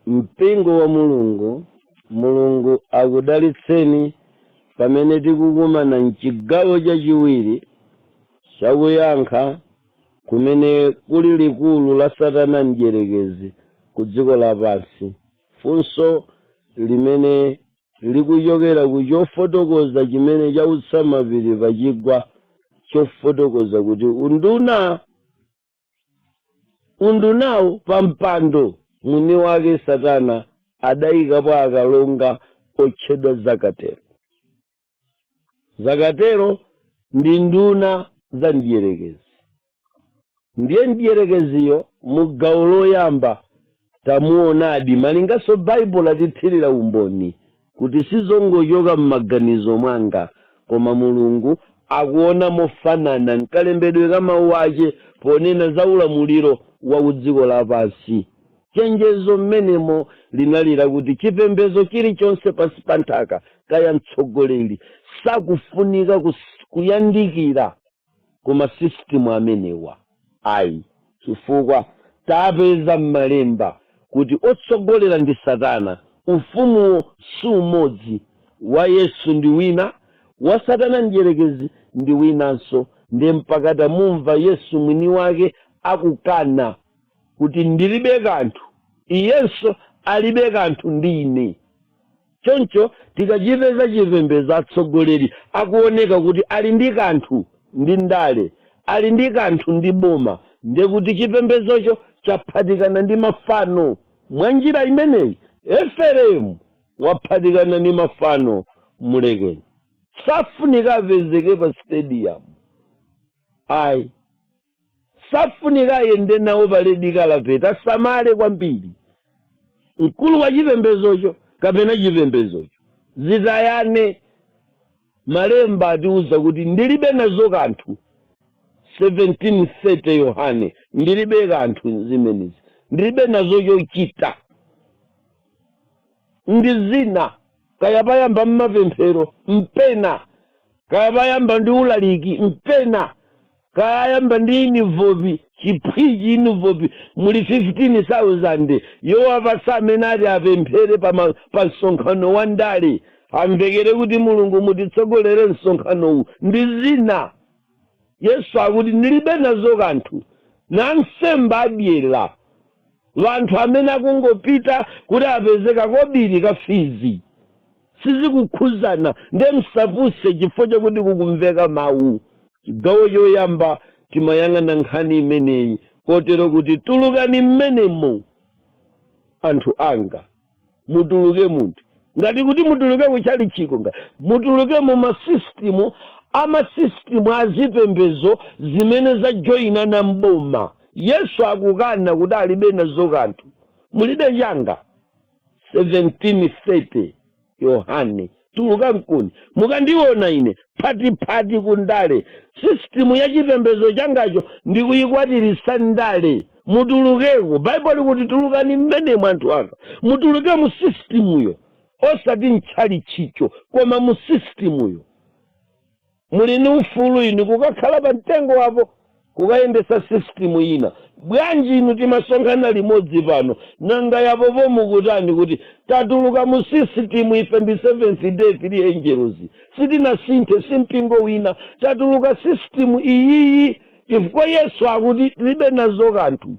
mpingo wa mulungu akudalitseni pamene tikukumana mchigawo chachiwiri chakuyankha kumene kuli likulu la Satana mdierekezi ku dziko lapansi. Funso limene likuchokera ku chofotokoza chimene chautsa mapiri pachigwa chofotokoza kuti undunawo pa mpando mwini wake Satana adayikapo akalonga otchedwa zakatero. Zakatero ndi nduna za mdierekezi. Ndiye mdierekeziyo mu gawo loyamba tamuonadi malingaso Baibulo atithirira umboni kuti sizongochoka m'maganizo mwanga koma Mulungu akuona mofanana nkalembedwe ka mawu ace ponena za ulamuliro wa kudziko lapansi. Chenjezo mmenemo linalira kuti chipembedzo chilichonse pansi pa nthaka kaya mtsogoleri sakufunika kuyandikira koma system amenewa ayi, chifukwa tapeza m'malemba kuti otsogolera ndi Satana, ufumuwo si umodzi, wa Yesu ndi wina, wa Satana mdierekezi ndi winanso. Ndi mpaka tamumva Yesu mwini wake akukana kuti ndilibe kanthu, iyenso alibe kanthu ndi ine. Choncho tikachipeza chipembedzo atsogoleri akuoneka kuti ali ndi kanthu ndi ndale, ali ndi kanthu ndi boma, ndiye kuti chipembedzocho chaphatikana ndi mafano. Mwa njira imeneyi Efereimu waphatikana ndi mafano mulekeni. Safunika apezeke pa stadium ayi, safunika ayende nawo pa red carpet, asamale kwambiri. Mkulu wa chipembedzocho kapena chipembedzocho zitayane. Malemba atiuza kuti ndilibe nazo kanthu. 17:30 Yohane, ndilibe kanthu zimenezi, ndilibe nazo chochita. Ndi zina kaya payamba mmapemphero mpena, kaya payamba ndi ulaliki mpena, kaya yamba ndi inivopi chiphwiji inivopi muli 15,000 yowapasa amene ati apemphere pa msonkhano wa ndale amvekere kuti Mulungu mutitsogolere msonkhanowu. Ndi zina Yesu akuti ndilibe nazo kanthu. Nansembe adyera vanthu amene akungopita kuti apezeka kobiri kafizi sizikukhuzana nde msapuse chifukwa chakuti kukumveka mawu. Chigawo choyamba timayang'ana nkhani imeneyi kotero kuti tulukani mmenemo anthu anga, mutuluke munthu. Ngati kuti mutuluke kuchali chiko mutuluke mu masistimu amasistimu azipembedzo zimene zajoyina na mboma. Yesu akukana kuti alibe nazo kanthu. Mulibe changa. 17:30 Yohane, tuluka mkuni mukandiona ine phati kundale. Sistimu ya chipembedzo changacho ndikuyikwatirisa ndale. Mutulukeko. Baibulo kuti tulukani mmenemo anthu anga. Mutuluke mu sistimuyo, osati nchali chicho koma mu sistimuyo. Muli ni ufulu inu kukakhala pa mtengo wapo kukayendesa sistimu ina. Bwanji inu timasonkhana limodzi pano nanga yapopo mukutani kuti tatuluka mu sistimu ife ndi Seventh Day Three Angels, sitinasinthe simpingo wina, tatuluka sistimu iyiyi chifukwa Yesu akuti tilibe nazo kanthu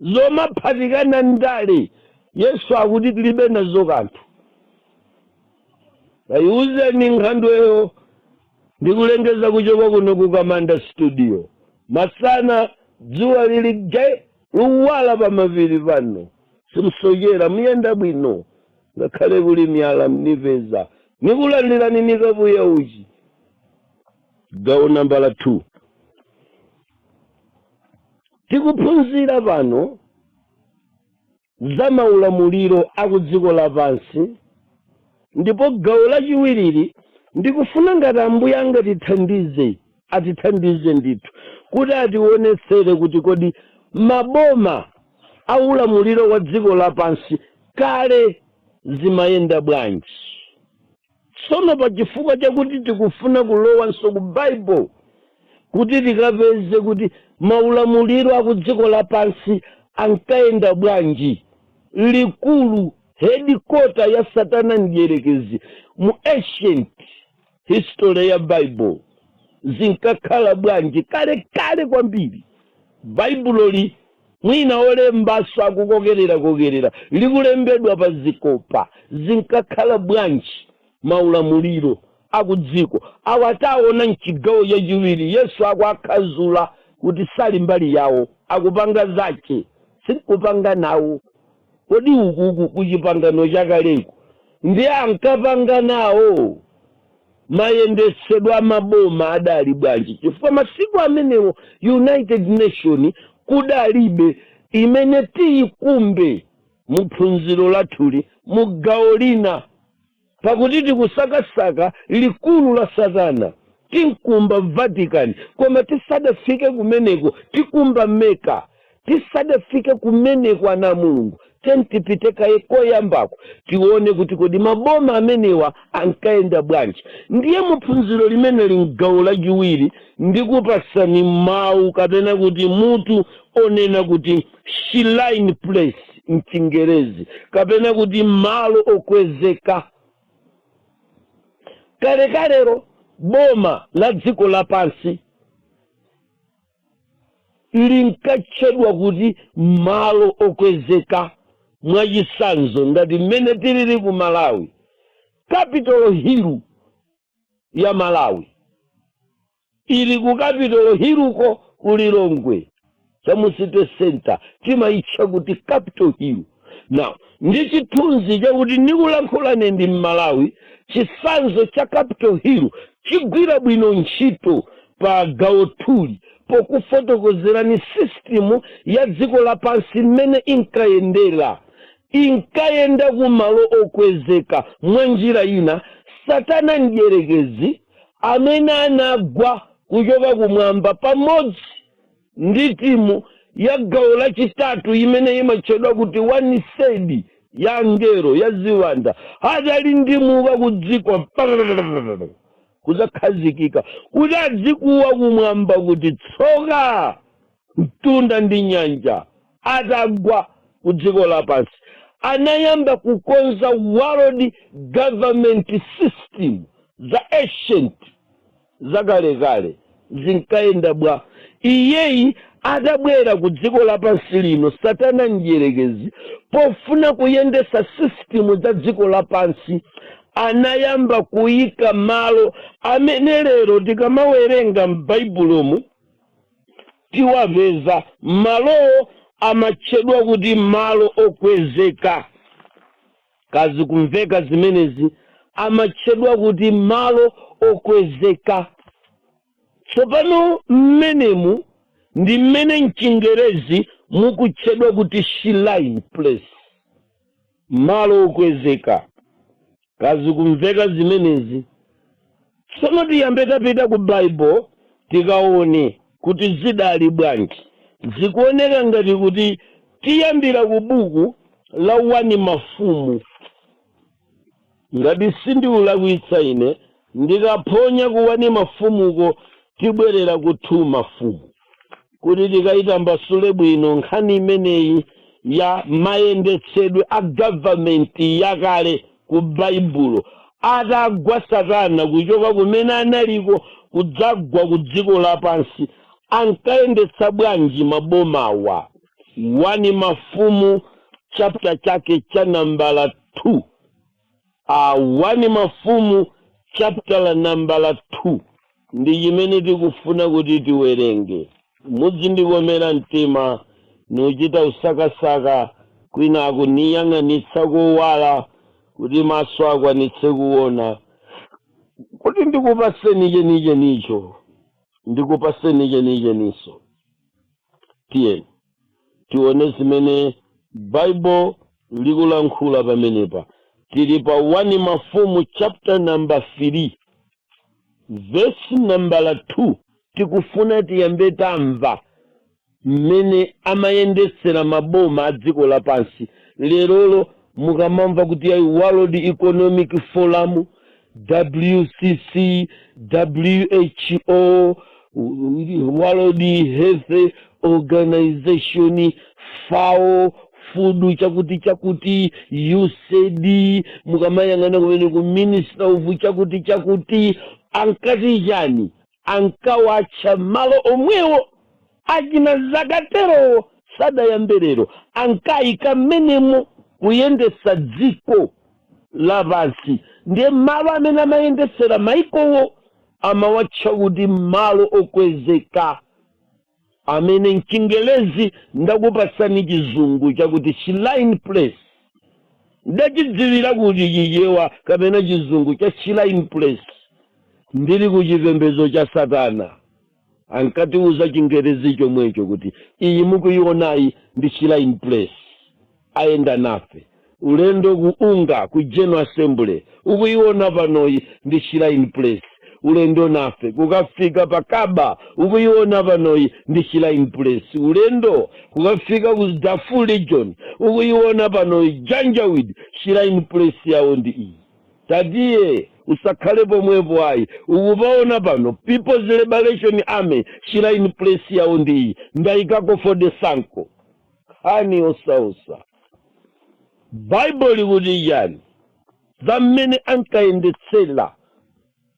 zomaphatikana ndale. Yesu akuti tilibe nazo kanthu. Ayiuzeni nkhandweyo ndikulengeza kuchoka kuno ku Kamanda Studio. Masana dzuwa lili ge luwala pa mapiri pano, simsojera muyenda bwino ngakhale kuli myala mnipeza. Nikulandirani nikabuya uchi. Gawo nambala 2 tikuphunzira pano za maulamuliro akudziko lapansi, ndipo gawo lachiwiriri ndikufuna ngati Ambuye anga atithandize ndithu kuti ationetsere kuti kodi maboma aulamuliro wa dziko lapansi kale zimayenda bwanji. Tsono pa chifukwa chakuti tikufuna kulowanso ku Bible kuti tikapeze kuti maulamuliro akudziko lapansi ankayenda bwanji, likulu headquarter ya satana ndierekezi mu ancient history ya Bible zinkakhala bwanji kale kwambiri. Bible li mwina olembaso akukokerera likulembedwa pa zikopa zinkakhala bwanji maulamuliro akudziko awataona mchigawo yachiwiri Yesu akwakhazula kuti sali mbali yawo akupanga zake sikupanga nawo. Kodi ukuku kuchipangano chakaleko ndiye ankapanga nawo mayendesedwa maboma adali bwanji chifukwa masiku amenewo United Nation kudalibe imene tiyikumbe muphunziro lathuli mugawo lina pakuti tikusakasaka likulu la satana tinkumba Vatican koma tisadafike kumeneko tikumba Mecca tisadafike kumeneko ana Mulungu tentipitekaye koyambako tione kuti kodi maboma amenewa ankaenda bwanji. Ndiye muphunziro limene lingawo lachiwiri ndikupasani mawu kapena kuti mutu onena kuti Shrine Place mchingerezi kapena kuti malo okwezeka. Kalero boma la dziko lapansi linkatchedwa kuti malo okwezeka. Mwachisanzo ngati mmene tilili ku Malawi, Capitol Hill ya Malawi ili ku Capitol Hill ko kulilongwe chamu city center timaitcha kuti Capitol Hill. Now ndi chithunzi chakuti ndikulankhulane ndi Malawi chisanzo cha Capitol Hill chigwira bwino ntchito pa gawo thuli pokufotokozerani system ya dziko lapansi mmene inkayenda kumalo okwezeka. Mwanjira ina satana ndierekezi amene anagwa kuchoka kumwamba pamodzi ndi timu ya gawo lachitatu imene imatchedwa kuti one third ya angelo ya ziwanda adali ndimuka kudziko kuzakhazikika kuti adzikuwa kumwamba kuti tsoka mtunda ndi nyanja atagwa kudziko lapansi. Anayamba kukonza world government system za ancient zakalekale zinkaenda bwa. Iyeyi adabwera ku dziko lapansi lino satana ndierekezi pofuna kuyendesa system za dziko lapansi anayamba kuyika malo amene lero tikamawerenga m'Baibulomu tiwapeza malo amatchedwa kuti malo okwezeka. Kazi kumveka zimenezi amatchedwa kuti malo okwezeka. Tsopano mmenemu ndi mmene mchingerezi mukutchedwa kuti Shrine Place, malo okwezeka. Kazi kumveka zimenezi. Tsono tiyambe tapita ku Bible tikaone kuti zidali bwanji. Zikuoneka ngati kuti tiyambira ku buku la 1 Mafumu. Ngati sindiulakwitsa ine ndikaphonya ku 1 Mafumuko tibwerera ku 2 Mafumu kuti tikayitambasule bwino nkhani imeneyi ya mayendetsedwe a government yakale ku Baibulo. Atagwa satana kuchoka kumene analiko kudzagwa ku dziko lapansi ankayendetsa bwanji mabomawa. 1 Mafumu chapter chake cha nambala 2. 1 Mafumu chapter la nambala 2 ndi imene tikufuna kuti tiwerenge. Muzindikomera mtima nuchita usakasaka kwina akuniyang'anitsa kuwala kuti maso akwanitse kuona kuti ndikupaseni chenicho ndikupaseni cheniso. Tiyeni tione zimene Bible likulankhula pamenepa. Tili pa 1 Mafumu chapter number 3 verse number 2. Tikufuna tiyambe tamva mmene amayendesera maboma a dziko lapansi. Lerolo mukamamva kuti ya World Economic Forum, WCC, WHO, World Health Organization, FAO, food chakuti USAID mukamayangana kumene ku minister of chakuti ankati chani ankawacha malo omwewo achina Zakatero sadayamberero ankayika mmenemo kuyendesa dziko lapansi ndiye malo amene amayendesera maikowo amawatcha kuti malo okwezeka amene mchingelezi ndakupasani chizungu chakuti Shrine Place ndachidziwira kuti chichewa kapena chizungu cha Shrine Place ndili kuchipembedzo cha Satana ankatiuza chingerezi chomwecho kuti iyi mukuyionayi ndi Shrine Place ayenda nafe ulendo kuunga ku General Assembly ukuiona panoyi ndi Shrine Place ulendo nafe kukafika pakaba ukuiona panoyi ndi Shrine Place ulendo kukafika ku Darfur Region ukuiona panoyi Janjaweed Shrine Place yawo ndi iyi tadiye usakhale pomwepo ayi ukupaona pano People's Liberation Army Shrine Place yawo ndi iyi ndayikako for the Sanko ani osausa Bible kuti yani zamene ankayendetsera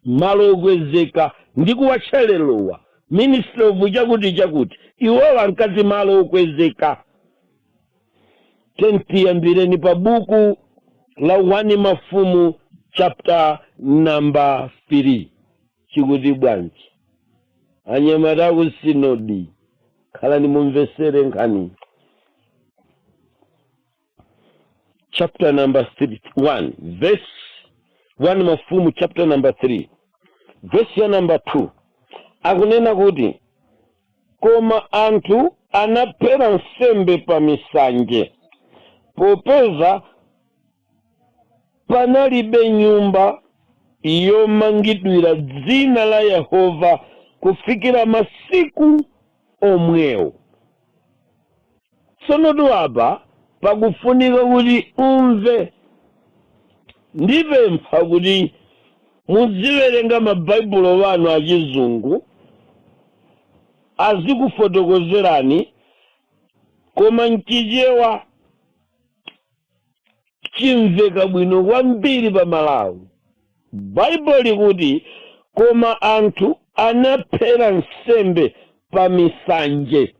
malo okwezeka ndi kuwatchelelowa Ministry of chakuti iwowa ankati malo okwezeka tiyambireni pa buku la 1 Mafumu chapter number 3 chikuti bwanji anyamata ku sinodi khalani mumvesere nkhani chapter number 1 verse 1 Mafumu chapter number 3 verse ya number 2 akunena kuti koma anthu anaphera nsembe pa misanje popeza panalibe nyumba yomangidwira dzina la Yehova kufikira masiku omwewo. Tsono apa pakufunika kuti umve ndipempha kuti muziwerenga mabaibulo wanu achizungu azikufotokozerani koma nchichewa chimveka bwino kwambiri pa Malawi. Bible kuti koma anthu anaphera nsembe pa misanje.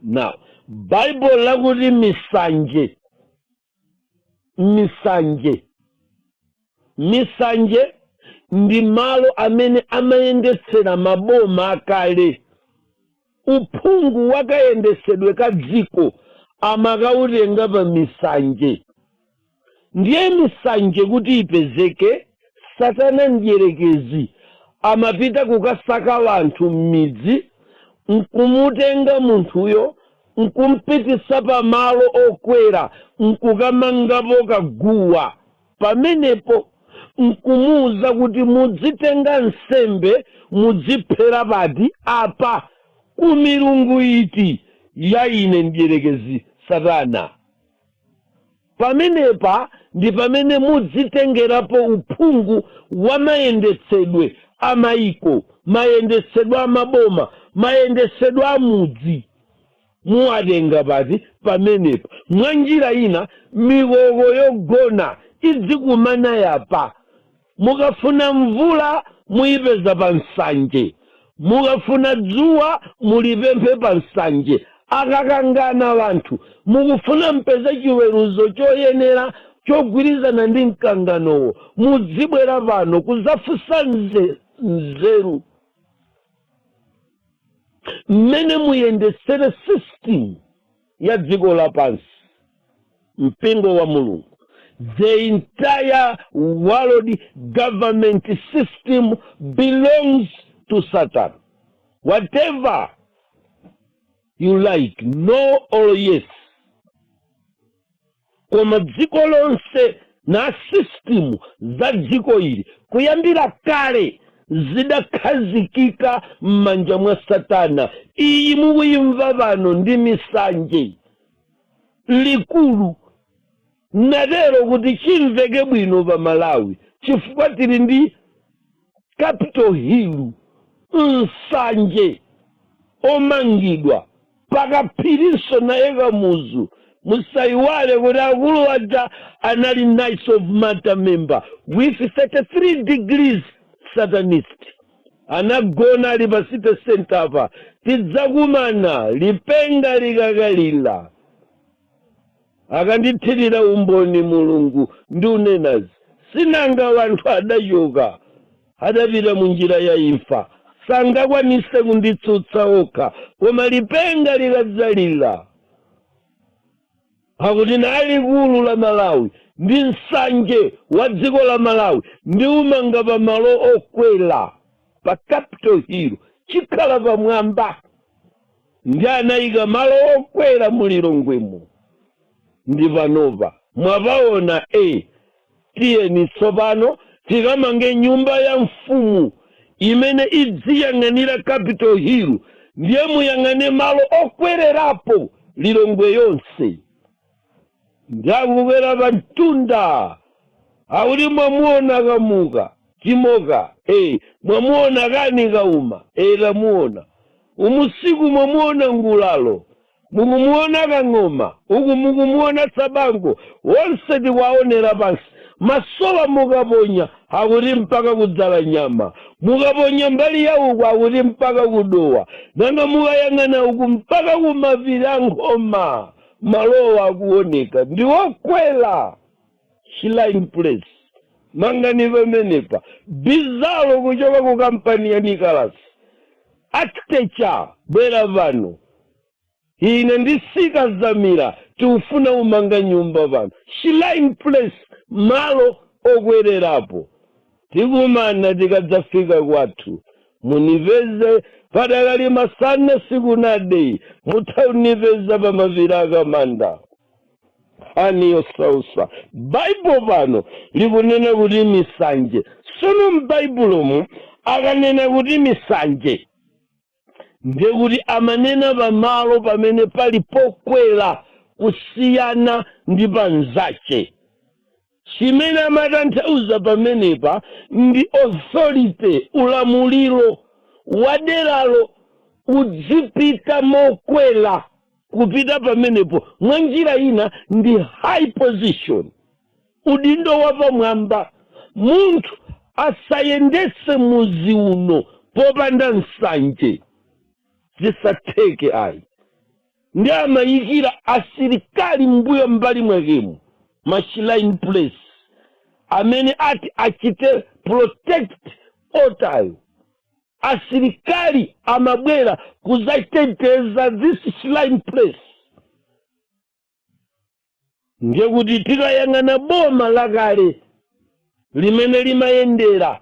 Now Bible lakuti misanje ndi malo amene amayendetsera maboma akale. Uphungu wakayendesedwe ka dziko amakautenga pa misanje. Ndiye misanje kuti ipezeke Satana ndiyerekezi amapita kukasaka wanthu m'midzi nkumutenga munthuyo nkumpitisa pa malo okwera nkukamangapo kaguwa pamenepo nkumuuza kuti mudzitenga nsembe mudziphera pati apa ku milungu iti ya ine ndiyerekezi Satana. Pamenepa ndi pamene mudzitengerapo uphungu wa mayendetsedwe amaiko, mayendetsedwe amaboma, mayendetsedwe amudzi. Muwatenga pati pamenepa. Mwanjira ina migogo yogona idzikumana yapa. Mukafuna mvula muipeza pa nsanje. Mukafuna dzuwa mulipemphe pa nsanje. Akakangana wanthu mukufuna mpeze chiweruzo choyenera chogwirizana ndi mkanganowo mudzibwera pano kuzafusa nzeru mmene muyendesere system ya dziko lapansi mpingo wa Mulungu. The entire world government system belongs to Satan. Whatever you like, no or yes. Koma dziko lonse na system za dziko ili kuyambira kale zidakhazikika m'manja mwa Satana. Iyi mukuyimva pano ndi misanje likulu natero kuti chimveke bwino pa Malawi chifukwa tili ndi Capitol Hill nsanje omangidwa pakaphiriso naye kamuzu musaiwale kuti akulu aja anali Knights of Malta member with 33 degrees Satanist. Anagona ali pa city center apa, tidzakumana lipenga likakalira. Akandithirira umboni Mulungu ndi unenazi, sinanga wanthu adachoka adapita munjira ya imfa, sangakwanise kunditsutsa okha, koma lipenga likadzalira. Pakuti nali likulu la Malawi ndi nsanje wa dziko la Malawi ndi umanga pa malo okwera pa Capitol Hill, chikhala pamwamba. Ndi anayika malo okwera mulilongwemo. Ndi panopa mwapaona tiyeni tsopano tikamange nyumba ya mfumu imene idziyang'anira Capitol Hill, ndiye muyang'ane malo okwererapo Lilongwe yonse. Ndakukwera pa mtunda akuti mwamuona kamuka chimoka, mwamuona kani kauma, tamuona. Umusiku mwamuona ngulalo, mukumuona kang'oma, uku mukumuona sabango, wonse tikwaonera pansi. Masowa mukaponya akuti mpaka kudzala nyama, mukaponya mbali ya uku akuti mpaka kudowa, nanga mukayang'ana uku mpaka kumapiri a Nkhoma, malowa akuoneka ndi wokwera. Shrine Place mangani pamenepa, bizalo kuchoka ku kampani ya Nicholas Architecture. Bwera pano, ine ndisika zamira tiufuna umanga nyumba pano. Shrine Place malo okwererapo. Tikumana tikadzafika kwathu, munipeze padakali masana siku nade, mutaunipeza pa mapiri akamanda. Ani yosausa Bible pano likunena kuti misanje. Sono m'Baibulomu akanena kuti misanje, ndiye kuti amanena pamalo pamene pali pokwera kusiyana ndi panzache. Chimene amatanthauza pamenepa ndi authority, ulamuliro waderalo udzipita mokwera kupita pamenepo. Mwanjira ina ndi high position, udindo wapamwamba. Munthu asayendese muzi uno popanda nsanje, zisatheke ayi. Ndi amayikira asilikali mbuyo mbali mwakemo, Shrine Place, amene ati achite protect otayo. Asilikali amabwera kuzateteza this Shrine Place. Ndiye kuti tikayang'ana boma lakale limene limayendera,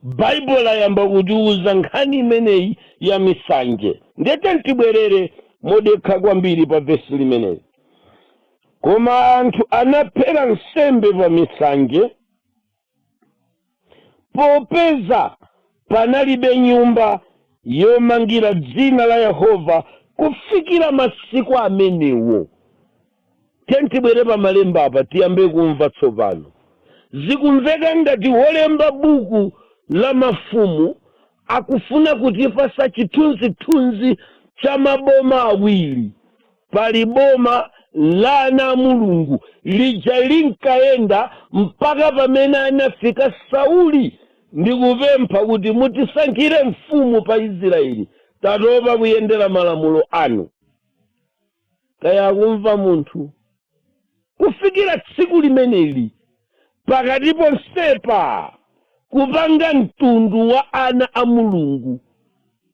Bible layamba kutiuza nkhani imeneyi ya misanje. Ndiye tibwerere modekha kwambiri pa vesi limeneyi. Koma anthu anaphera nsembe pa misanje popeza panalibe nyumba yomangira dzina la Yehova kufikira masiku amenewo. Tibwere pa malemba apa tiyambe kumva tsopano. Zikumveka ngati wolemba buku la mafumu akufuna kutipasa chithunzithunzi cha maboma awiri. Pali boma la ana a Mulungu lija linkayenda mpaka pamene anafika Sauli ndi kupempha kuti mutisankhire mfumu pa Israeli, tatopa kuyendera malamulo anu. Kaya akumva munthu? Kufikira tsiku limeneli pakati ponsepa kupanga mtundu wa ana a Mulungu.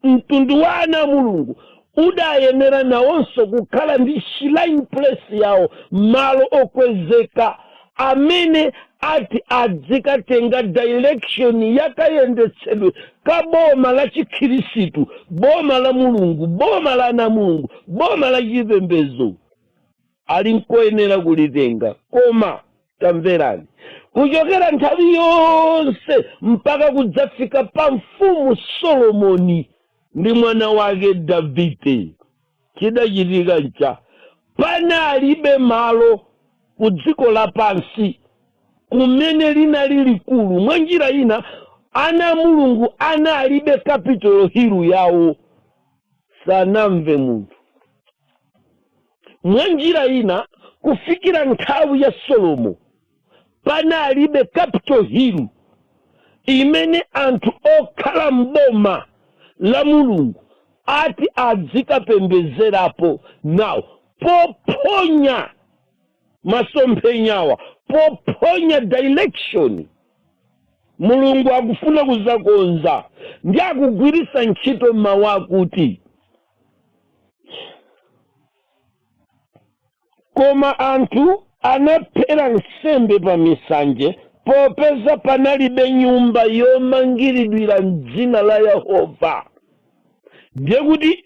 Mtundu wa ana a Mulungu udayenera nawonso kukhala ndi Shrine Place yawo, malo okwezeka amene ati adzikatenga direction yakayendetsedwe ka boma la chikhirisitu, boma la Mulungu, boma la ana Mulungu, boma la chipembedzo. Ali nkoyenera kulitenga. Koma tamverani, kuchokera nthawi yonse mpaka kudzafika pa mfumu Solomoni ndi mwana wake Davide, chidachitika ncha panalibe malo ku dziko lapansi kumene linali likulu. Mwanjira ina ana Mulungu analibe Capitol Hill yawo. Sanamve munthu. mwanjira ina kufikira nthawi ya Solomo panalibe Capitol Hill imene anthu okhala mboma la Mulungu ati adzikapembezerapo nawo pophonya masomphenyawa, pophonya direction. Mulungu akufuna kuzakonza ndi akugwiritsa ntchito mawu akuti koma anthu anaphera nsembe pa misanje popeza panalibe nyumba yomangiridwira m'dzina la Yehova. Ndiye kuti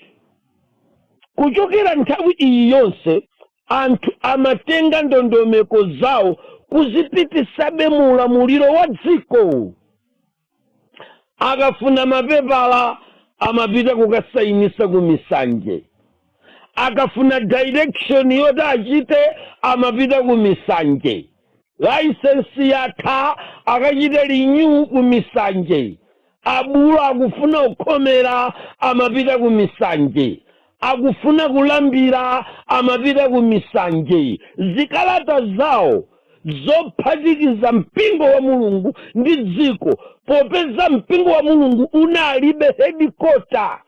kuchokera nthawi iyi yonse anthu amatenga ndondomeko zawo kuzipitisabe mu ulamuliro wa dziko. Akafuna mapepala amapita kukasayinisa ku misanje, akafuna direction yoti achite amapita ku misanje, license yatha akachite renew ku misanje, abulu akufuna kukhomera amapita ku misanje, akufuna kulambira amapita ku misanje. Zikalata zawo zophatikiza mpingo wa Mulungu ndi dziko, popeza mpingo wa Mulungu unalibe headquarter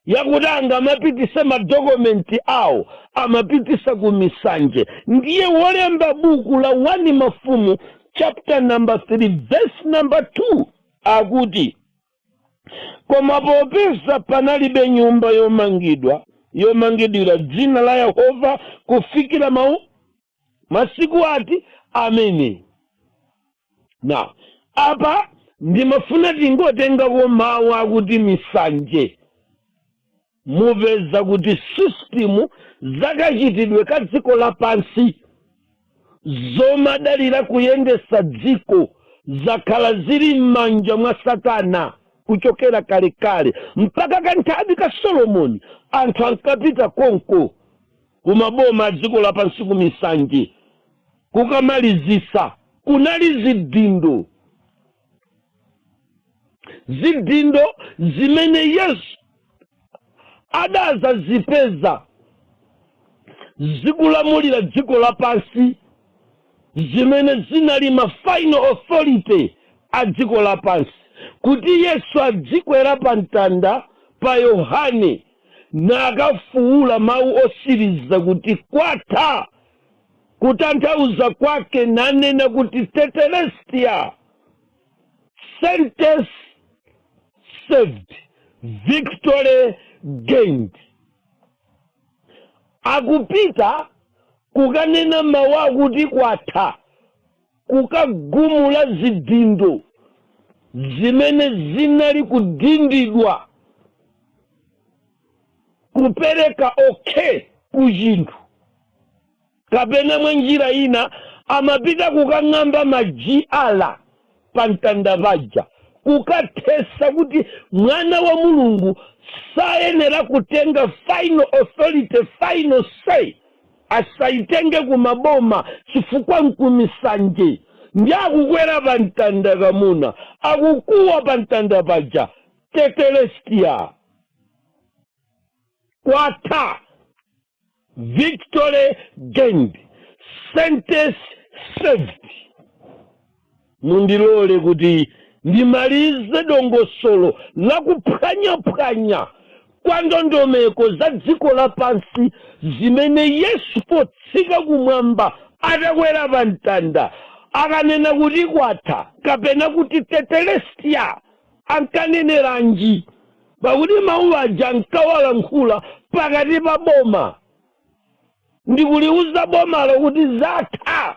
yakuti angamapitise madokumenti awo amapitisa ku misanje. Ndiye wolemba buku la 1 Mafumu chapter number 3 verse number 2 akuti koma popeza panalibe nyumba yomangidwira dzina la Yehova kufikira masiku ati amene. Na apa ndimafuna tingotenga mawu akuti misanje, mupeza kuti system zakachitidwe ka dziko lapansi zomadalira kuyendesa dziko zakhala zili m'manja mwa Satana kuchokera kalekale mpaka kanthawi ka Solomoni. Anthu ankapita konko kumaboma a dziko lapansi ku misanje kukamalizisa. Kunali zidindo zimene Yesu adazazipeza zikulamulira dziko lapansi, zimene zinali ma final authority a dziko lapansi, kuti Yesu adzikwera pa mtanda pa Yohane na akafuula mawu osiriza kuti kwatha. Kutanthauza kwake nanena kuti tetelestia, sentence served, victory gained. Akupita kukanena mawu akuti kwatha, kukagumula zidindo zimene zinali kudindidwa kupereka okay ku chinthu. Kapena mwenjira ina amapita kukang'amba majiala pa mtanda paja kukathesa kuti mwana wa Mulungu sayenera kutenga final authority, final say, asaitenge kumaboma chifukwa nkumisanje. Ndi akukwera pa mtanda kamuna, akukuwa pa mtanda paja tetelestia. Kwatha, victory gained, sentence served. Mundilole kuti ndimalize dongosolo la kuphwanya kwa ndondomeko za dziko lapansi zimene Yesu potsika kumwamba atakwera pa mtanda akanena kuti kwatha kapena kuti tetelestia. Ankaneneranji pakuti mawu aja ankawalankhula pakati pa boma, ndikuliuza bomalo kuti zatha.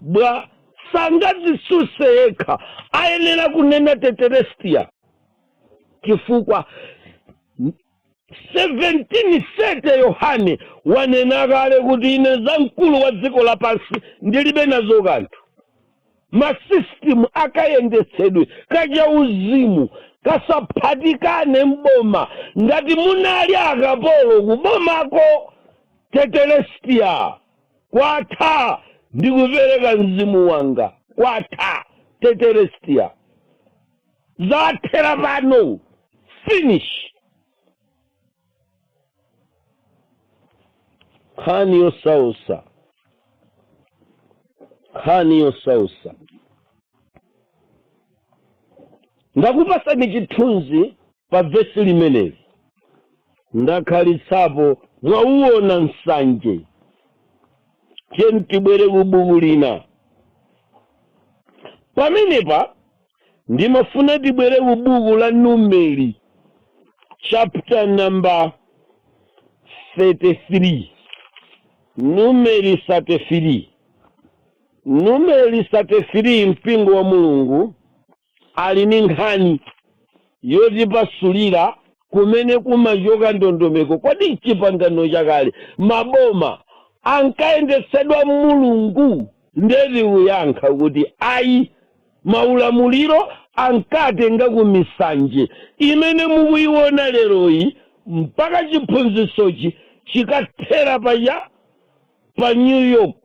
Bwa sangazisuse yekha ayenera kunena tetelestia chifukwa 17:30 Yohane wanena kale kuti ine za mkulu wa dziko lapansi ndilibe nazo kanthu. Masystem akayendetsedwe kaja uzimu kasaphatikane mboma ngati munali akapolo kubomako tetelestia. Kwatha ndikupereka mzimu wanga, kwatha tetelestia. Zathera pano, finish. nkhani yosausa, nkhani yosausa. Ndakupasani chithunzi pa vesi limeneli, ndakhalitsapo mwauona nsanje. Tiyeni tibwere ku buku lina. Pamenepa ndimafuna tibwere ku buku la Numeri chapter number 33. Numeri 33. Numeri 33 mpingo wa Mulungu ali ni nkhani yotipasulira kumene kumachoka ndondomeko. Kodi chipangano chakale maboma ankayendetsedwa Mulungu ndeti uyankha kuti ayi, maulamuliro ankatenga ku misanje imene mukuiona leroyi mpaka chiphunzitsochi chikathera pa New York,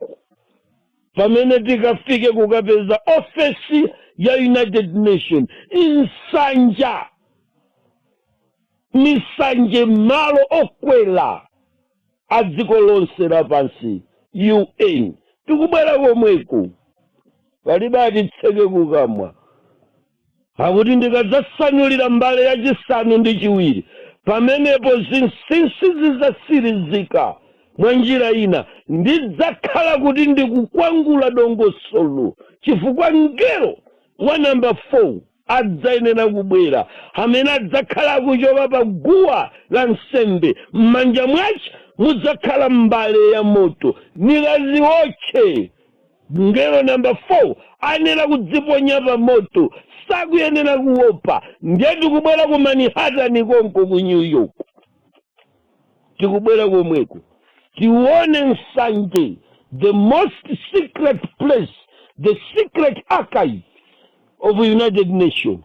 pamene tikafike kukapeza ofesi ya United Nations. Insanja, misanje malo okwela a dziko lonse lapansi, UN. Tikubwera komweko palibe atitseke kukamwa. Akuti ndikadzasanulira mbale yachisanu ndi chiwiri, pamenepo zinsinsi zidzasirizika mwa njira ina, ndidzakhala kuti ndikukwangula dongosolo, chifukwa mngelo wa namba 4 adzayenera kubwera, amene adzakhala kuchoka pa guwa la nsembe. M'manja mwace mudzakhala mbale ya moto, nikaziwotche. Mngelo namba 4 ayenera kudziponya pa moto, sakuyenera kuopa. Ndiye tikubwera ku Manhattan konko ku New York, tikubwera komweko tione nsanje, the most secret place, the secret archive of United Nations.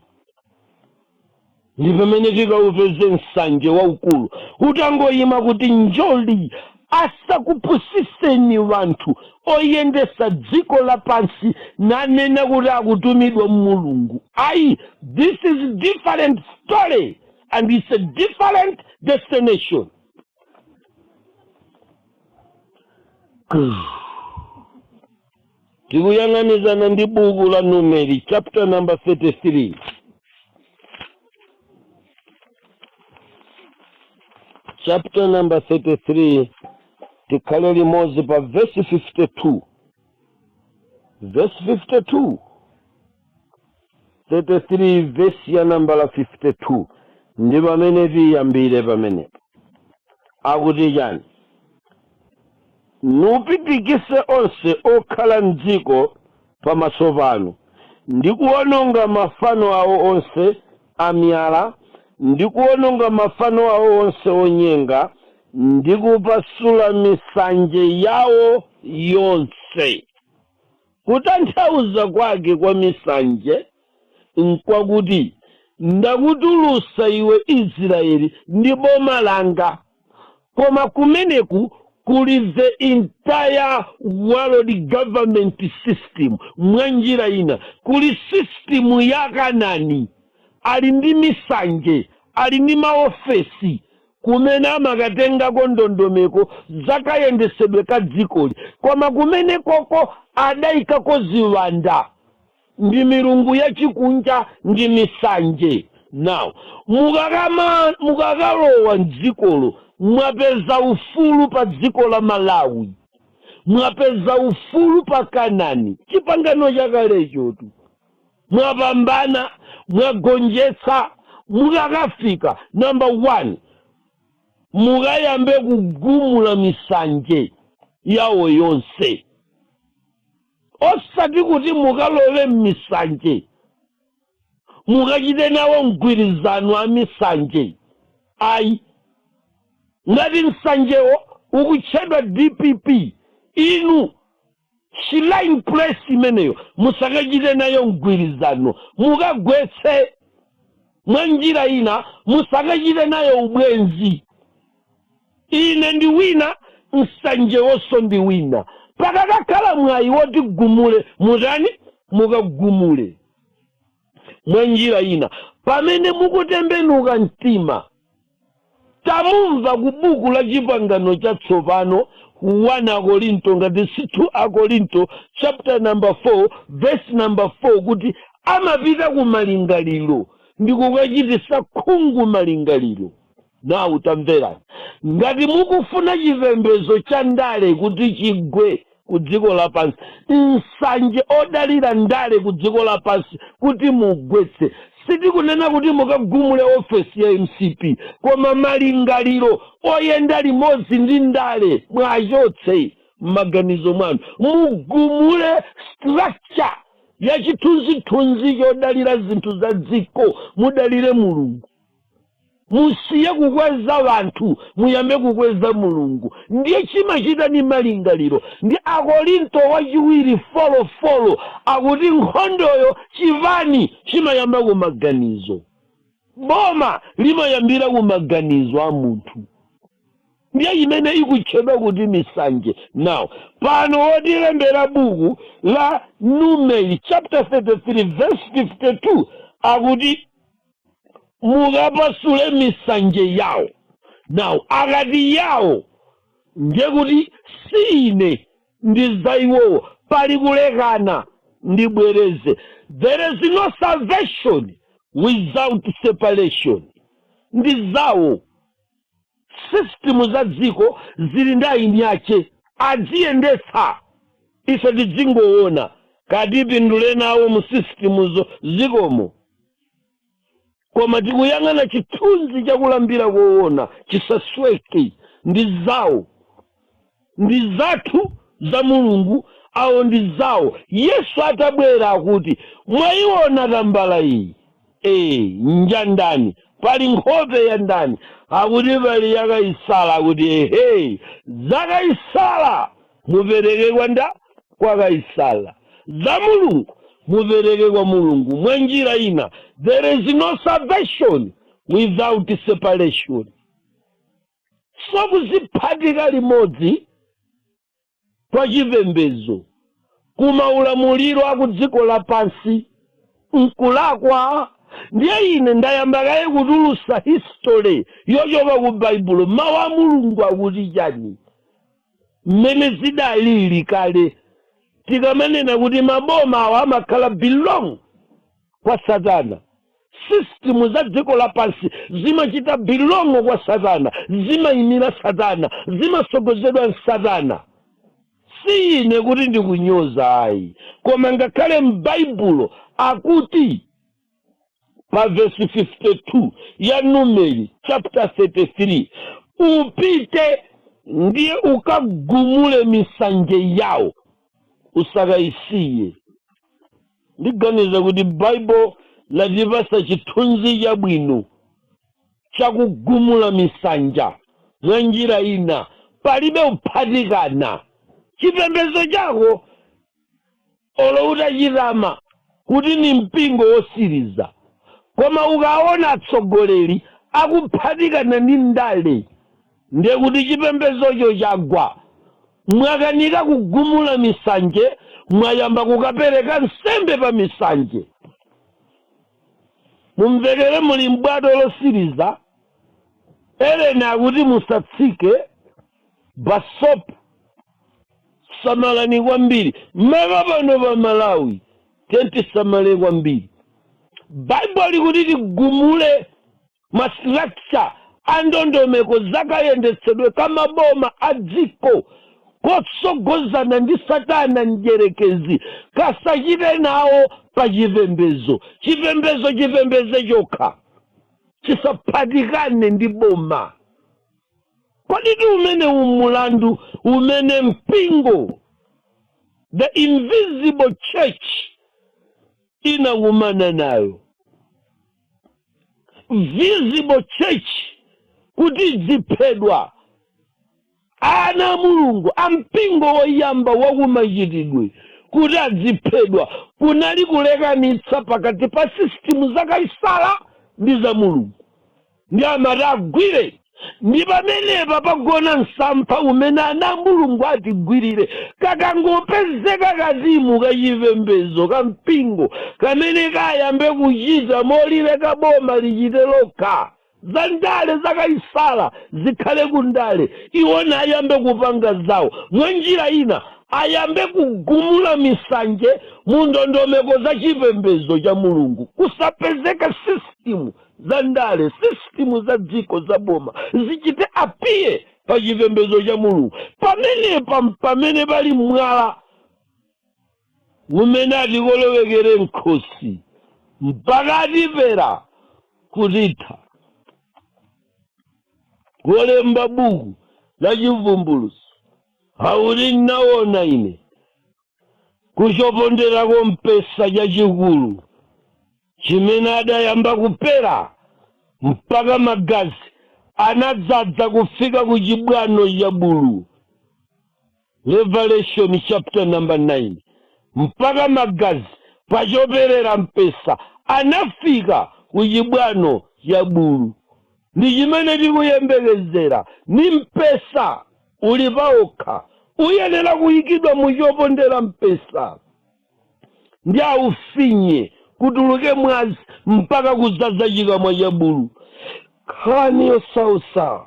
Ndi pamene tikaupeze nsanje waukulu utangoyima kuti njoli asakupusiseni wanthu oyendesa dziko lapansi nanena kuti akutumidwa Mulungu. Ayi, this is different story and it's a different destination. Tikuyang'anizana ndi buku la Numeri chapter number 33. Chapter number 33, tikhale limodzi pa verse 52. Verse 52. 33 verse ya namba la 52. Ndi pamene tiyambire pamenepo. Akuti chani? Nupitikise onse okhala m'dziko pamaso panu, ndi kuwononga mafano awo onse amiyala, ndi kuwononga mafano awo onse onyenga, ndi kupasula misanje yawo yonse. Kutanthauza kwake kwa misanje nkwakuti ndakutulusa iwe Israeli ndi boma langa, koma kumeneku kuli the entire world government system. Mwa njira ina kuli system ya Kanani, ali ndi misanje, ali ndi maofesi kumene amakatengako ndondomeko zakayendesedwe ka dzikoli, koma kumene koko adayikako ziwanda ndi milungu yachikunja ndi misanje. Now mukakalowa m'dzikolo mwapeza ufulu pa dziko la Malawi, mwapeza ufulu pa Kanani, chipangano chakalecho tu. Mwapambana, mwagonjetsa, mukakafika number 1 mukayambe kugumula misanje yawo yonse. Osati kuti mukalowe m'misanje mukachite nawo mgwirizano a misanje. Ayi, ngati msanjewo ukutchedwa DPP, inu chilain place imeneyo musakachite nayo mgwirizano, mukagwetse. Mwa njira ina musakachite nayo ubwenzi. Ine ndi wina, msanjewonso ndi wina. Pakakakhala mwayi woti gumule, mutani mukagumule. Mwa njira ina pamene mukutembenuka mtima, tamumva ku buku la chipangano chatsopano 1 Korinto ngati si 2 Korinto chapter number 4 verse number 4 kuti amapita ku malingaliro ndikukachitisa khungu malingaliro. Nawu tamverani, ngati mukufuna chipembedzo cha ndale kuti chigwe ku dziko lapansi, nsanje odalira ndale ku dziko lapansi kuti mugwetse, sitikunena kuti mukagumule ofesi ya MCP, koma malingaliro oyenda limodzi ndi ndale mwachotse m'maganizo mwanu, mugumule structure ya chithunzithunzi chodalira zinthu za dziko, mudalire Mulungu. Musiye kukweza bantu, muyambe kukweza Mulungu. Ndiye chimachita ni malingaliro. Ndi Akorinto wachiwiri folo akuti nkhondoyo chivani chimayamba ku maganizo. Boma limayambira ku maganizo a munthu. Ndiye imene ikutchedwa kuti misanje. Now, pano wotilembera buku la Numeri chapter 33 verse 52 akuti mukapasule misanje yawo. Now, akati yawo ndiye kuti si ine ndi za iwowo, pali kulekana ndi bwereze. There is no salvation without separation. Ndi zawo. System za dziko zili ndi aini ache, adziyendetsa. Ife tidzingoona kati pindule nawo mu systemzo zikomo. Koma tikuyang'ana chithunzi chakulambira kuona chisasweke. Ndi zawo, ndi zathu za Mulungu, awo ndi zawo. Yesu atabwera akuti mwayiona tambala iyi, njandani pali nkhope ya ndani, akuti pali yakaisala, akuti zakaisala mupereke kwa kaisala, za Mulungu mupereke kwa Mulungu. Mwa njira ina, there is no salvation without separation. So kuziphatika limodzi kwa chipembedzo kumaulamuliro aku dziko lapansi nkulakwa. Ndiye ine ndayamba kaye kutulusa history yochoka ku Baibulo. Mawu a Mulungu akuti chani mmene zidalili kale. Tikamanena kuti maboma awo amakhala belong kwa Satana, system za dziko lapansi zimachita belong kwa Satana, zimayimira Satana, zimasogozedwa ndi Satana. Si ine kuti ndikunyoza ayi, koma ngakhale m'Baibulo akuti pa verse 52 ya Numeri chapter 33, upite ndiye ukagumule misanje yawo, usakaisiye. Ndiganiza kuti Bible latipasa chithunzi chabwino chakugumula misanja. Mwa njira ina palibe kuphatikana. Chipembedzo chako olo utachitama kuti ni mpingo wosiriza, koma ukaona atsogoleri akuphatikana ndi ndale, ndiye kuti chipembedzocho chagwa. Mwakanika kugumula misanje, mwayamba kukapereka nsembe pa misanje. Mumvekere muli mbwato losiriza, Ellen akuti musatsike basopo, samalani kwambiri. Mmaka pano pa Malawi tentisamale kwambiri. Bible likuti tigumule mastructure andondomeko zakayendetsedwe kamaboma a dziko kotsogozana ndi Satana njerekezi, kasachite nawo pa chipembedzo. Chipembedzo chokha chisaphatikane ndi boma. Kodi umene umulandu umene mpingo, the invisible church, inakumana nayo. Visible church kuti ziphedwa, ana Mulungu ampingo woyamba wakumachitidwe kuti aziphedwa, kunali kulekanitsa pakati pa system zakaisala ndi za Mulungu. Ndi amati agwire, ndi pamenepa pagona msampha umene ana Mulungu atigwirire. Kakangopezeka kazimu kachipembedzo kampingo kamene kayambe kuchita molire kaboma lichite lokha, za ndale zakaisala zikhale kundale, iwona ayambe kupanga zawo. Mwenjira ina ayambe kugumula misanje mu ndondomeko za chipembedzo cha Mulungu. Kusapezeka system za ndale, system za dziko za boma zichite apiye pa chipembedzo cha Mulungu. Pamene pali mwala umene atikolowekere nkhosi mpaka atipera kutitha. Kulemba buku la chivumbuluso hauti naona ine kuchoponderako mpesa chachikulu chimene adayamba kupera mpaka magazi anadzadza kufika ku chibwano cha bulu. Revelation chapter number 9. Mpaka magazi pachoperera mpesa anafika ku chibwano cha bulu. Ndi chimene tikuyembekezera ni mpesa uli paokha uyenera kuyikidwa mu chopondera mpesa ndi aufinye kutuluke mwazi mpaka kudzaza chikamwa cha bulu. Nkhani yosausa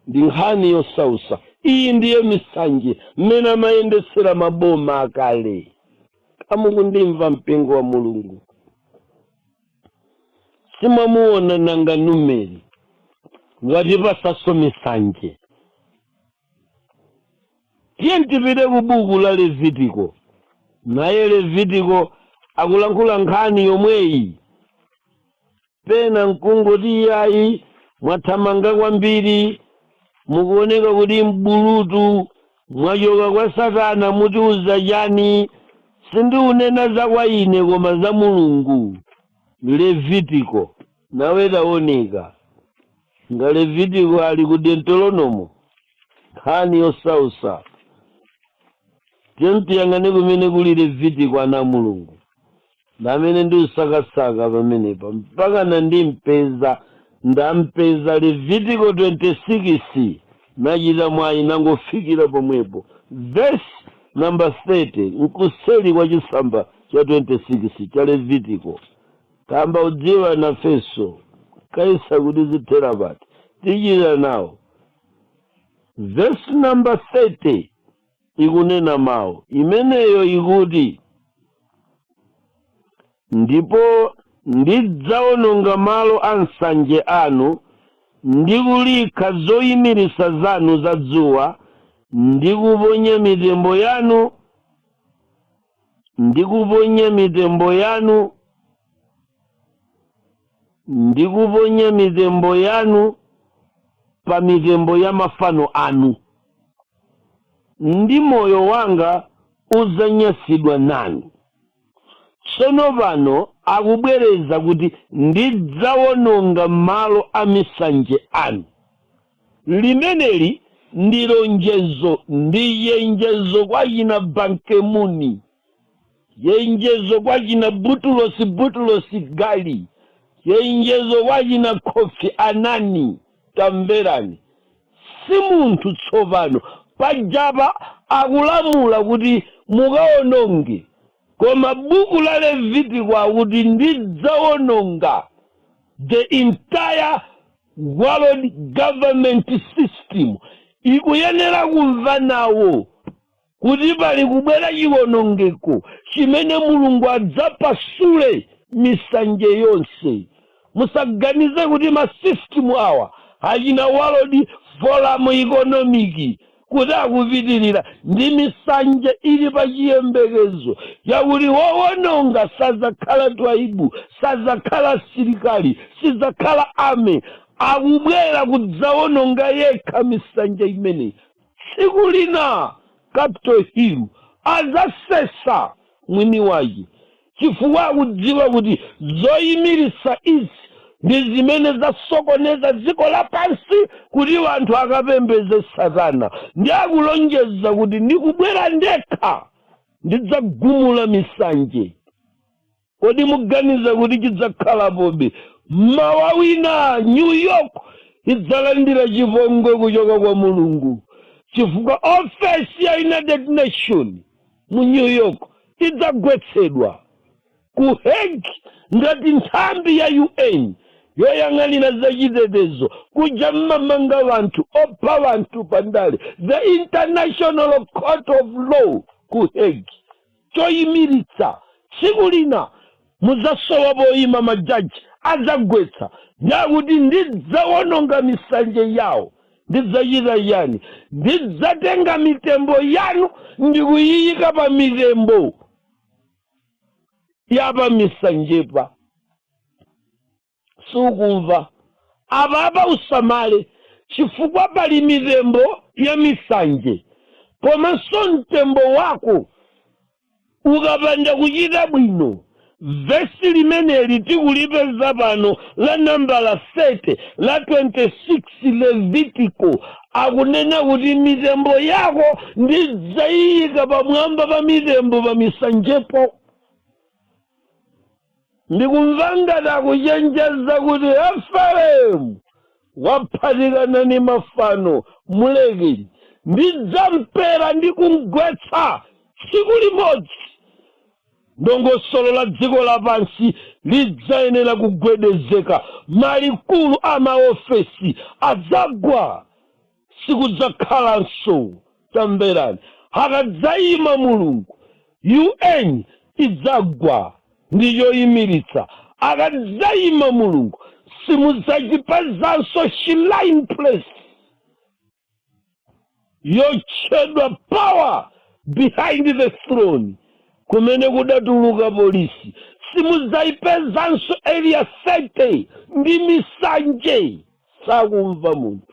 ndi nkhani yosausa. Iyi ndiye misanje mmene amayendesera maboma akale. Amukundimva mpingo wa Mulungu? Simamuona nanga numeri ngati pasaso misanje. Tiye tipite ku buku la Levitiko. Naye Levitiko akulankhula nkhani yomweyi. Pena nkungoti yayi mwathamanga kwambiri, mukuoneka kuti mbulutu, mwachoka kwa Satana, mutiuza chani? Sindiunena za kwa ine koma za Mulungu. Levitiko nawe taoneka nga Levitiko ali ku Deuteronomo. Nkhani yosausa. Tiyang'ane kumene kuli Levitiko ana Mulungu. Ndamene ndi usakasaka pamenepa mpaka ndampeza Levitiko 26 nachita mwayi nangofikira pomwepo. Verse number 30 nkuseli kwa chisamba cha 26 cha Levitiko. Tamba udziwa na feso kaisa kuti zithera pati tichita nawo. Verse number 30 ikunena mawu imeneyo ikuti, ndipo ndidzawononga malo ansanje anu ndi kulikha zoyimirisa zanu za dzuwa, ndikuponya mitembo yanu pa mitembo ya mafano anu, ndi moyo wanga udzanyansidwa nanu. Tsono pano akubwereza kuti ndidzawononga malo a misanje anu. Limeneli ndi lonjezo, ndi yenjezo kwa china Bankemuni, yenjezo kwa china Butulosi Gali, yenjezo kwa china Kofi Anani. Tamverani, si munthu tsopano pajapa akulamula kuti mukawononge, koma buku la Levitiko akuti ndidzawononga the entire world government system. Ikuyenera kumva nawo kuti pali kubwera chiwonongeko chimene Mulungu adzapasule misanje yonse. Musaganize kuti masystem awa achina World Forum Economic kuti akupitirira ndi misanje ili pa chiyembekezo yakuti wowononga sazakhala twaibu, sazakhala silikali, sizakhala ame. Akubwera kudzawononga yekha misanje imene. Tsiku lina Capitol Hill azasesa mwini waje, chifukwa akudziwa kuti zoyimirisa izi ndi zimene zasokoneza dziko lapansi kuti wanthu akapembeze Satana. Ndi akulonjeza kuti ndikubwera ndekha ndidzagumula misanje. Kodi muganiza kuti chidzakhalapobe? Mawa wina New York idzalandira chipongwe kuchoka kwa Mulungu, chifukwa ofesi ya United Nations mu New York idzagwetsedwa. Ku Hague ngati nthambi ya UN yoyang'anira zachitetezo kuja mmamanga bantu opha bantu pandale the International Court of Law ku Hague choyimiritsa tsiku lina muzasowa boyima majaji azagwetsa nyakuti ndidzawononga misanje yawo ndidzachita yani ndidzatenga mitembo yanu ndikuyiyika pa mitembo yapa misanjepa sukumva apa usamale chifukwa pali mitembo ya misanje komanso mtembo wako ukapanda kuchita bwino vesi limeneli tikulipeza pano la nambala 30 la 26 Levitico akunena kuti mitembo yako ndidzayika pamwamba pa mitembo pa misanjepo. Ndikumvanga kuchenjeza kuti Efereimu waphatikana ni mafano mulekeni ndidzampera ndikumgwetsa tsiku limodzi ndongosolo la dziko lapansi lidzayenera kugwedezeka malikulu amaofesi adzagwa sikudzakhalanso tamverani hakadzayima mulungu UN idzagwa ndiyoyimiritsa akadzayima mulungu simudzachipezanso Shrine Place yotchedwa power behind the throne kumene kudatuluka polisi simudzayipezanso area 30 ndi misanje sakumva munthu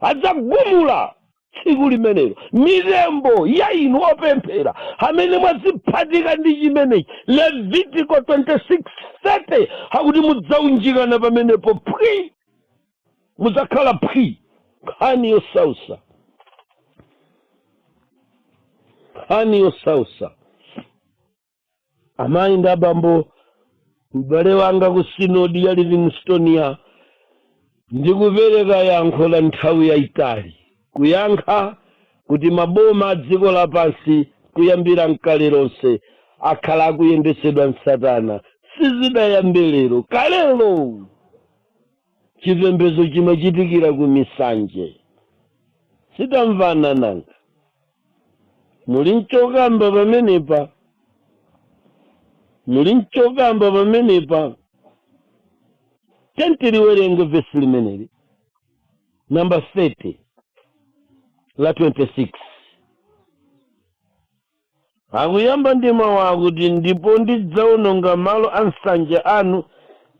adzagumula tsiku limenelo mitembo ya inu opemphera amene mwaziphatika ndi chimenechi Levitico 26:30 hakuti mudzaunjikana pamenepo phwi mudzakhala phwi nkhani yosausa nkhani yosausa. Amayi ndi abambo m'bale wanga ku sinodi ya Livingstonia ndikupereka yankho la nthawi yayitali kuyankha kuti maboma a dziko lapansi kuyambira mkale lonse akhala akuyendesedwa msatana sizidayambe lero kalelo chipembedzo chimachitikira ku misanje sitamvana nanga muli mchokamba pamenepa muli mchokamba pamenepa tentiliwerenge vesi limeneli namba 30 la 26 akuyamba ndima wakuti ndipo ndidzawononga malo ansanje anu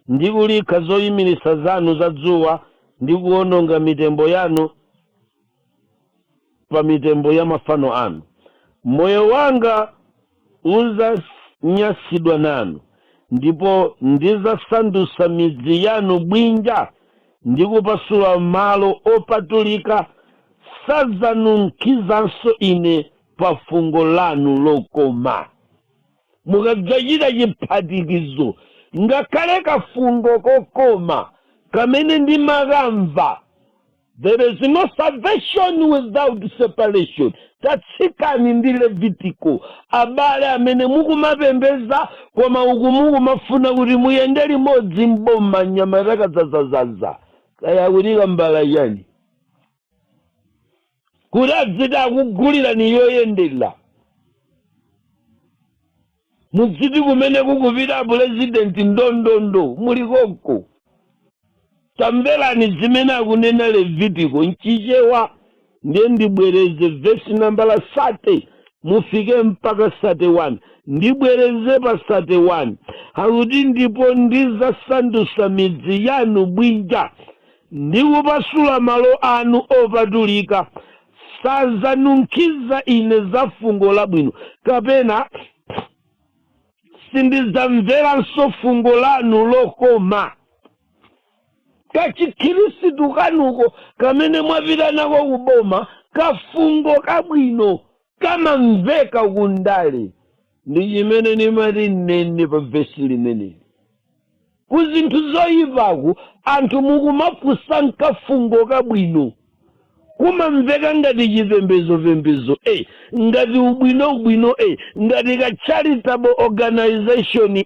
ndi kulika zoyimiritsa zanu za dzuwa ndi kuwononga mitembo yanu pa mitembo ya mafano anu. Moyo wanga udzanyansidwa nanu ndipo ndidzasandusa midzi yanu bwinja ndi kupasula malo opatulika sadzanunkhizanso ine pa fungo lanu lokoma. Mukadzachita chiphatikizo ngakhale kafungo kokoma kamene ndimakamva there is no salvation without separation. Tatsikani ndi Levitico abale amene mukumapembeza koma uku mukumafuna kuti muyende limodzi mboma nyama yakadzazazaza kaya kulika mbala yani kuti adziti akugulira ni yoyendera mudziti kumene kukupita president ndondondo mulikoko. Tamverani zimene akunena Levitico nchichewa ndiye ndibwereze vesi nambala 30 mufike mpaka 31 ndibwereze pa 31 akuti ndipo ndidzasandusa midzi yanu bwinja ndi kupasula malo anu opatulika sadzanunkhiza ine za fungo labwino kapena sindidzamveranso fungo lanu lokoma. Kachikhirisitu kanuko kamene mwapita nako kuboma kafungo kabwino kamamveka kundale ndi chimene nimati nene pa vesi limeneli. Kuzinthu zoyipaku anthu mukumafunsa nkafungo kabwino kumamveka ngati chipembezo ngati ubwino ngati ka charitable organization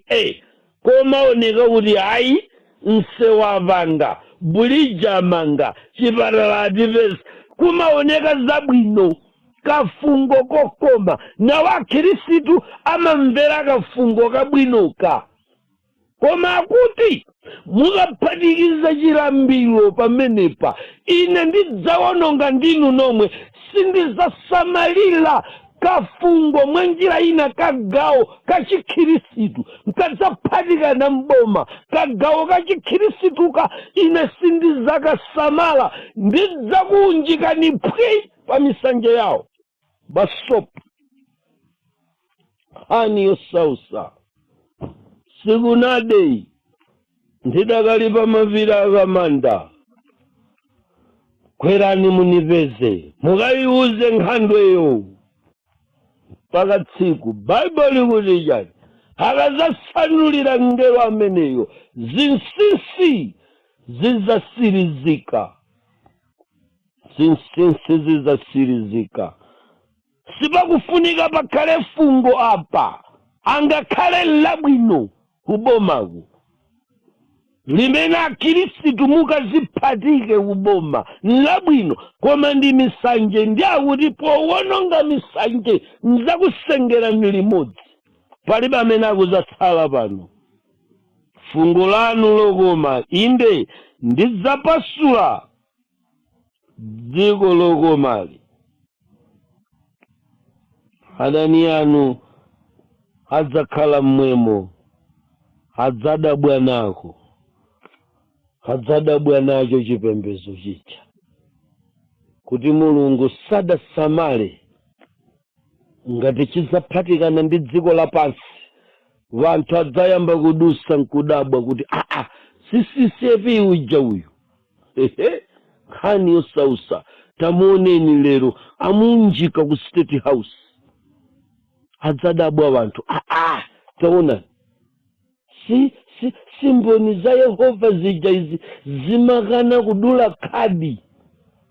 komaoneka kuti hayi nsewavanga bulijamanga chipatala adivesi kumaoneka zabwino kafungo kokoma na wakhirisitu amamvera kafungo kabwinoka koma akuti mukaphatikiza chilambiro pamenepa ine ndidzawononga ndinu nomwe sindizasamalira kafungo mwenjira ina kagawo kachikhirisitu nkadzaphatikana mboma kagawo kachikhirisitu ine sindizakasamala ndidzakuunjikani phwi pa misanje yawo basopo hani yosausa sikunadei ndidakali pa mavira akamanda kwerani munipeze mukayiuze nkhandweyo mpaka tsiku Bible kuti chani akazasanulira ngelo ameneyo zinsinsi zizasirizika sipakufunika pakhale fungo apa angakhale labwino kubomaku limene akhirisitu mukaziphatike kuboma labwino koma ndi misanje ndiakuti powononga misanje nzakusengerani limodzi palibe amene akuzasala pano fungo lanu lokoma inde ndidzapasula dziko lokomali adani anu adzakhala mmwemo adzadabwa nako adzadabwa nacho chipembedzo chicha kuti mulungu sadasamale ngati chizaphatikana ndi dziko lapansi vanthu adzayamba kudusa nkudabwa kuti sisisepi uja uyu nkhani yosausa tamuoneni lero amunjika ku State House adzadabwa vanthu taona simboni za Yehova zija izi zimakana kudula khadi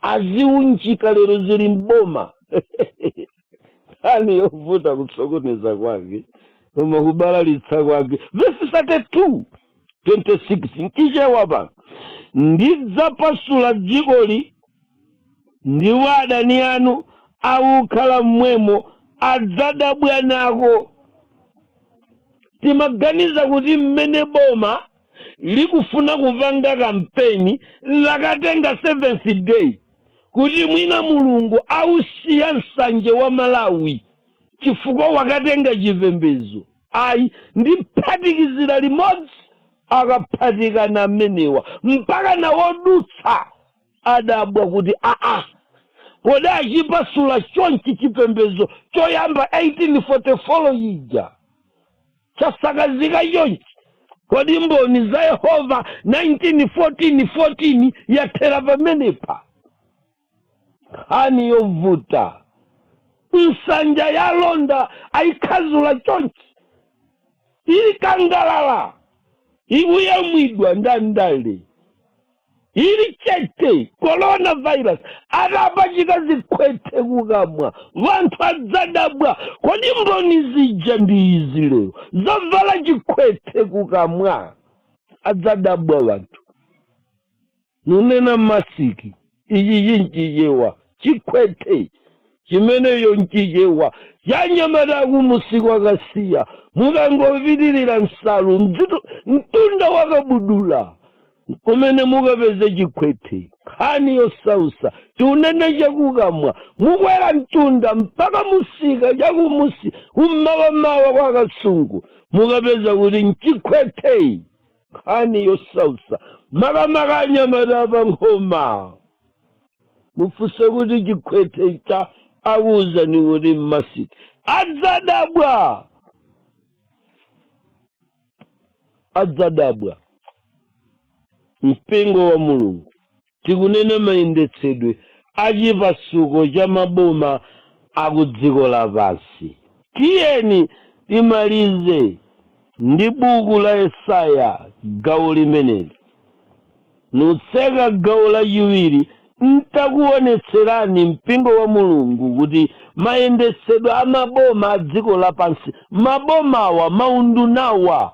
aziunjika lero zili mboma hani yovuta kutsokoneza kwake koma kubalalitsa kwake verse 32:26 nkichewa pa ndidzapasula dzikoli ndi adani anu akukhala mmwemo adzadabwa nako timaganiza kuti mmene boma likufuna kupanga kampeni lakatenga 7th day kuti mwina mulungu ausiya nsanje wa Malawi chifukwa wakatenga chipembedzo ayi ndiphatikizira limodzi akaphatikana amenewa mpaka nawodutsa adabwa kuti kodi achipasula chonchi chipembedzo choyamba 1844 ija chasakazika chonchi kodi mboni za Yehova 1914 yathera pamenepa hani yovuta nsanja ya londa ayikhazula chonchi ili kangalala ikuyamwidwa ndandale ili chete coronavirus adapachika zikwete kukamwa vanthu adzadabwa kodi mboni zija ndi izi lero zavala chikwete kukamwa adzadabwa vanthu nunena masiki iyi yinchiyewa chikwete chimeneyo nchiyewa yanyamata kumusiku akasiya mukangopitirira nsalu mtunda wakabudula kumene mukapeze chikwete nkhani yosausa tiunene chakukamwa mukwera mtunda mpaka musika chakumusi kummawa kwa kasungu mukapeza kuti nchikwete nkhani yosausa makamaka anyamata pa nkhoma mufuse kuti chikwete cha akuwuzani kuti mmasiki adzadabwa mpingo wa mulungu tikunena mayendetsedwe achipasuko cha maboma akudziko lapansi tiyeni timalize ndi buku la Yesaya gawo limeneli nutseka gawo lachiwiri ntakuonetserani mpingo wa mulungu kuti mayendetsedwe amaboma a dziko lapansi mabomawa maundunawa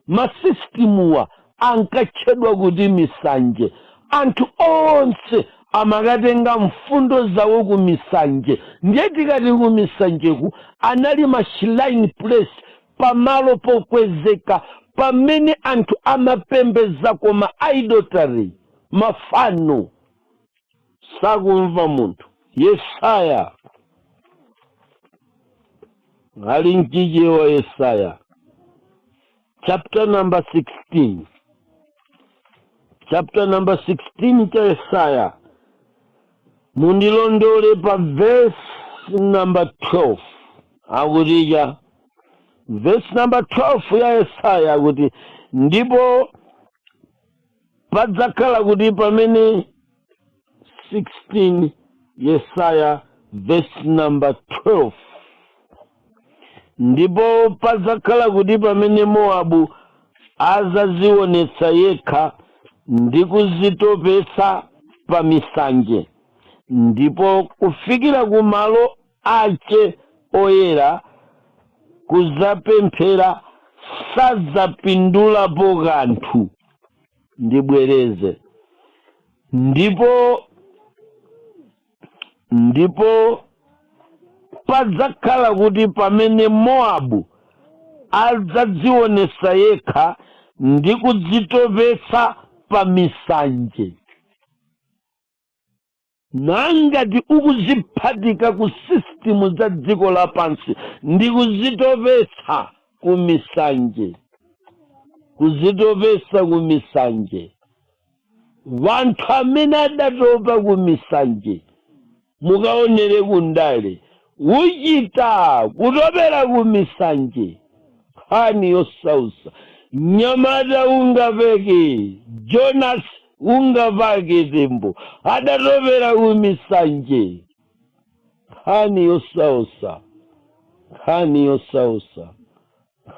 masistimuwa ankatchedwa kuti misanje. Anthu onse amakatenga mfundo zawo ku misanje. Ndiye tikati ku misanjeku anali ma shrine place, pamalo pokwezeka pamene anthu amapembeza koma idolatry, mafano. Sakumva munthu. Yesaya ali mchije wa Yesaya chapter number 16 cha Yesaya mundilondole pa verse number 12 akutija verse number 12 ya Yesaya akuti ndipo padzakhala kuti pamene 16 Yesaya verse number 12 ndipo padzakhala kuti pamene Moabu azazionetsa yekha ndi kuzitopetsa pa misanje, ndipo kufikira ku malo ache oyera kuzapemphera sadzapindulapo kanthu. Ndibwereze. Ndipo padzakhala kuti pamene Moabu adzadzionetsa yekha ndi kudzitopetsa pa misanje. Nangati ukuziphatika ku system za dziko lapansi ndi kuzitopetsa ku misanje. Kuzitopetsa ku misanje. Vanthu amene adatopa ku misanje mukaonere kundale uchita kutopera ku misanje. Hani yosausa nyamata ungapeke Jonas ungapake tembo adatopera ku misanje. Hani yosausa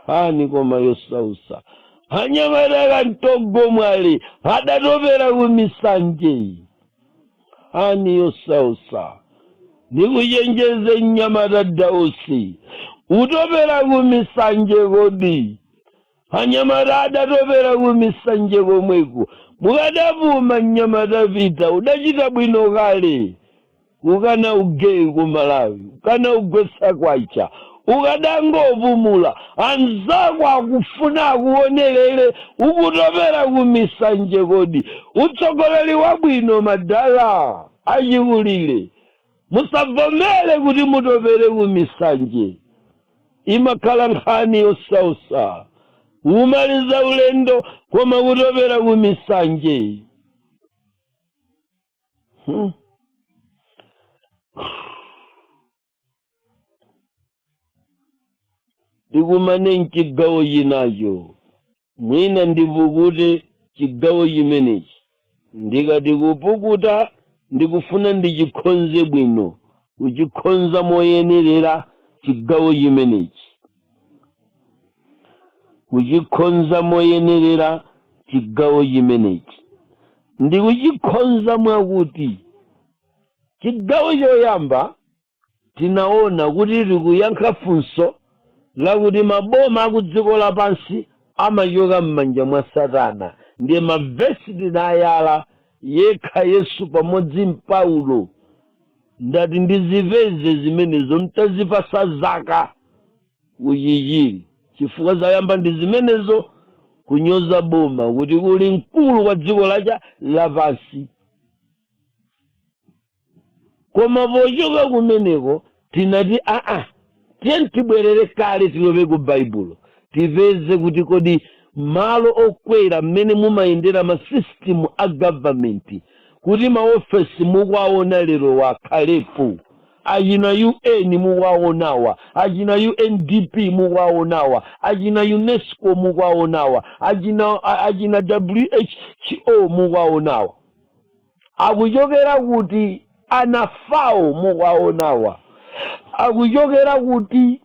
hani koma yosausa anyamata kantogo mwali adatopera ku misanje. Hani yosausa nikuchenjeze nyamata Dausi utopera ku misanje kodi. Anyamata adatopera ku misanje komweko mukadavuma nyamata Vita udachita bwino kale. Ukana ugeyi ku Malawi ukana ugwesa kwacha ukadangovumula anzako akufuna akuonelele ukutopera ku misanje kodi. Utsogoleri wabwino madala achikulire musavomere kuti mutopere ku misanje. Imakhala nkhani yosausa umaliza ulendo koma kutopera ku misanje. Ndikumane mchigawo chinacho mwina ndivukute chigawo chimenechi ndikati kupukuta ndikufuna ndichikhonze bwino kuchikhonza moyenerera chigawo chimenechi. Kuchikhonza moyenerera chigawo chimenechi ndikuchikhonza mwakuti chigawo choyamba tinaona kuti tikuyankha funso lakuti maboma akudziko lapansi amachoka m'manja mwa Satana. Ndiye mavesi tinayala yekha Yesu pamodzi Paulo ndati ndiziveze zimenezo mtazipasa zaka kuchichiri chifukwa zayamba ndi zimenezo kunyoza boma kuti kuli mkulu wa dziko lapansi. Koma pochoka kumeneko tinati tiye tibwerere kale tilowe ku Baibulo tiveze kuti kodi malo okwera mmene mumayendera ma system a government kuti maofesi mukwaona lero wakhalepo. Achina UN mukwaonawa, achina UNDP mukwaonawa, achina UNESCO mukwaonawa, achina WHO mukwaonawa. Akuchokera kuti anafao mukwaonawa. Akuchokera kuti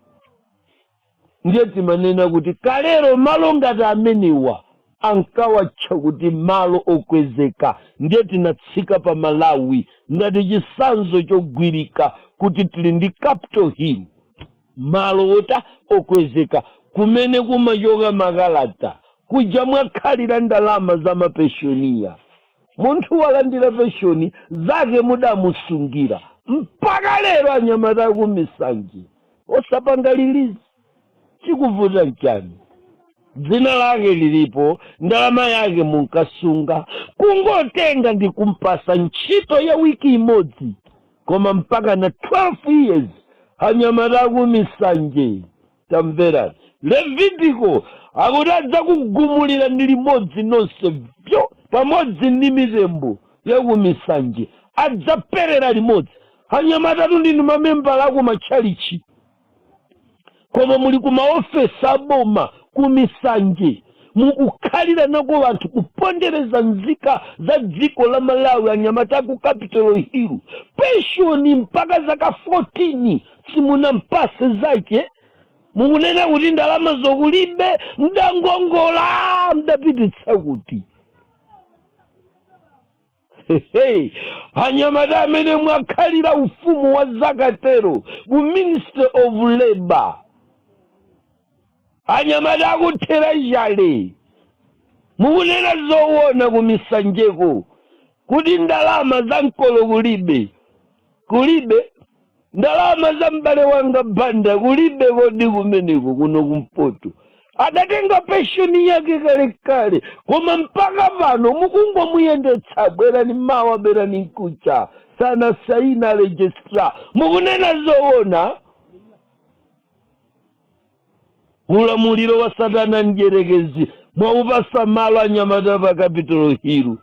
ndiye timanena kuti kalero malo ngati amenewa ankawatcha kuti malo okwezeka. Ndiye tinatsika pa Malawi ngati chisanzo chogwirika kuti tili ndi Capitol Hill, malo ota okwezeka kumene kumachoka makalata kuja mwakhalira ndalama za mapeshoniya. Munthu walandira peshoni zake mudamusungira mpaka lero anyamata kumisanji osapanga lilizi. Chikuvuta nchani? Dzina lake lilipo, ndalama yake munkasunga, kungotenga ndi kumpasa ntchito ya wiki imodzi, koma mpaka na 12 years anyamata kumisanje. Tamverani, Levitiko akutadza kugumulira ndi limodzi nonse vyo pamodzi ndi mitembo ya kumisanje adzaperera limodzi. Anyamatatu ndinu mamembala aku matchalichi, koma muli ku maofesi aboma kumisanje mukukhalira nako vanthu kupondereza nzika za dziko la Malawi. Anyamata ku Capitol Hill pensioni mpaka zaka 14 simunampase zake. Mukunena kuti ndalama zokulibe, mdangongola, mdapititsa kuti. Anyamata amene mwakhalira ufumu wa zakatero ku Ministry of Labor, anyamata akuthera jale. Mukunena zoona kumisanjeko kuti ndalama za mkolo kulibe, ndalama za mbale wanga Banda kulibe. Kodi kumeneko kuno kumpoto adatenga pensioni yake kale, koma mpaka pano mukungomuyendetsa bwerani mawa bwerani nkucha sana saina registrar. Mukunena zoona. Ulamuliro wa Satana njerekezi mwaupasa malo anyamata pa Capitol Hill.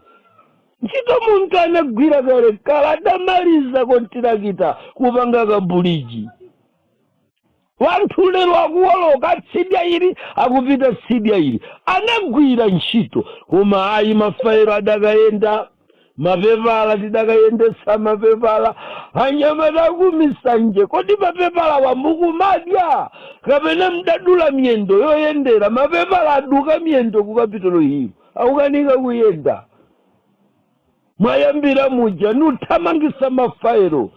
Ntchito munthu anagwira kale adamaliza kontirakita kupanga kabuliji. Wanthu lero akuwoloka tsidya ili akupita tsidya ili, anagwira ntchito koma ayi mafairo adakayenda, mapepala tidakayendesa mapepala. Anyamata kumisanje kodi mapepala wamukumadya kapena mdadula miyendo yoyendera? Mapepala aduka miyendo ku Capitol Hill akukanika kuyenda. Mwayambira muja nuthamangisa mafairo,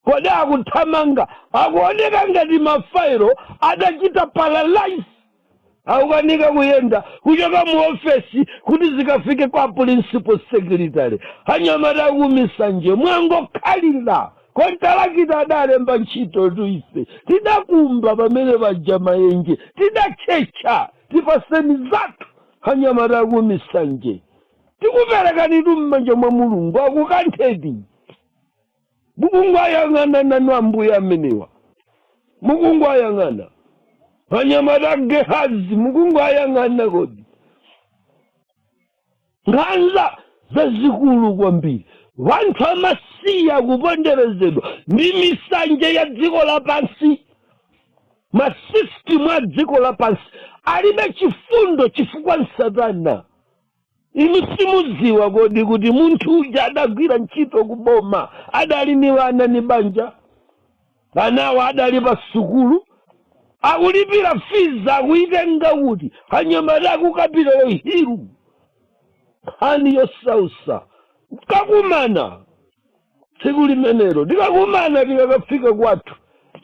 kodi akuthamanga akuoneka ngati mafairo adachita paralyze akukanika kuyenda kuchoka mu ofesi kuti zikafike kwa principal secretary. Anyamata kumisanje mwangokhalira kontalakita adalemba ntchito tuife tidakumba pamene pajama yenje tidachecha tipaseni zathu. Anyamata kumisanje tikuperekani mmanja mwa Mulungu akukanthedi. Mulungu ayang'ana nanu ambuya amenewa, Mulungu ayang'ana. Anyamata Gehazi Mulungu ayang'ana kodi. Nkhanza zazikulu kwambiri, wanthu amasiya kuponderezedwa ndi misanje ya dziko lapansi. Masystem a dziko lapansi alibe chifundo chifukwa Satana. Inu simudziwa kodi kuti munthu uja adagwira ntchito kuboma, adali ni wana ni banja, anawa adali pa sukulu, akulipira fees akuitenga kuti. Anyamata ku Capitol Hill nkhani yosausa. Tikakumana tsiku limenelo, tikakumana tikakafika kwathu,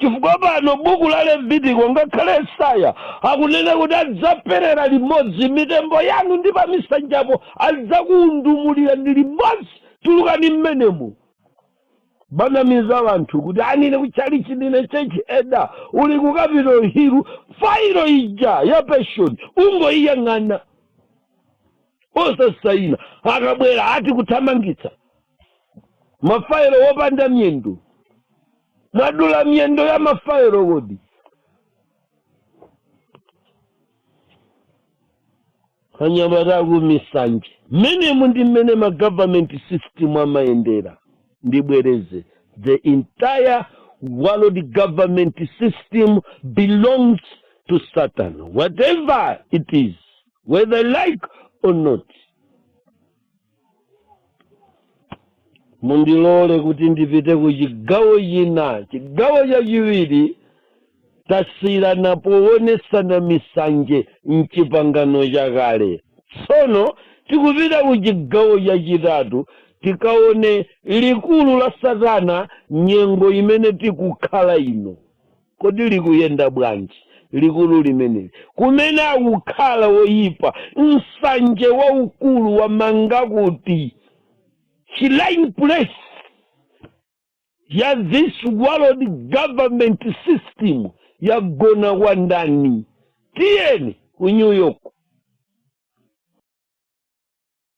chifukwa pano buku la Levitiko ngakhale Yesaya akunena kuti adzaperera limodzi mitembo yanu ndi pa misanjapo adzakuundumulira ndi limodzi. Tulukani mmenemu banamiza wanthu kuti anine kuchalichi ndine chechi eda uli ku Capitol Hill. Fairo ija ya pensioni ungoiyang'ana osasaina akabwera ati kuthamangitsa mafairo wopanda miyendo. Mwadula miyendo ya mafairo kodi? Anyamata kumisanje menemu ndi mmene ma government system amayendera. Ndibwereze, the entire world government system belongs to Satan, whatever it is, whether like or not. Mundilole kuti ndipite ku chigawo china, chigawo chachiwiri tasiyana powonesana misanje mchipangano chakale. Tsono tikupita ku chigawo chachitatu tikaone likulu la Satana nyengo imene tikukhala ino. Kodi likuyenda bwanji? likulu limeneli kumene akukhala woyipa nsanje waukulu wamanga kuti chilain place ya this world government system yagona kwa ndani tiyeni ku New York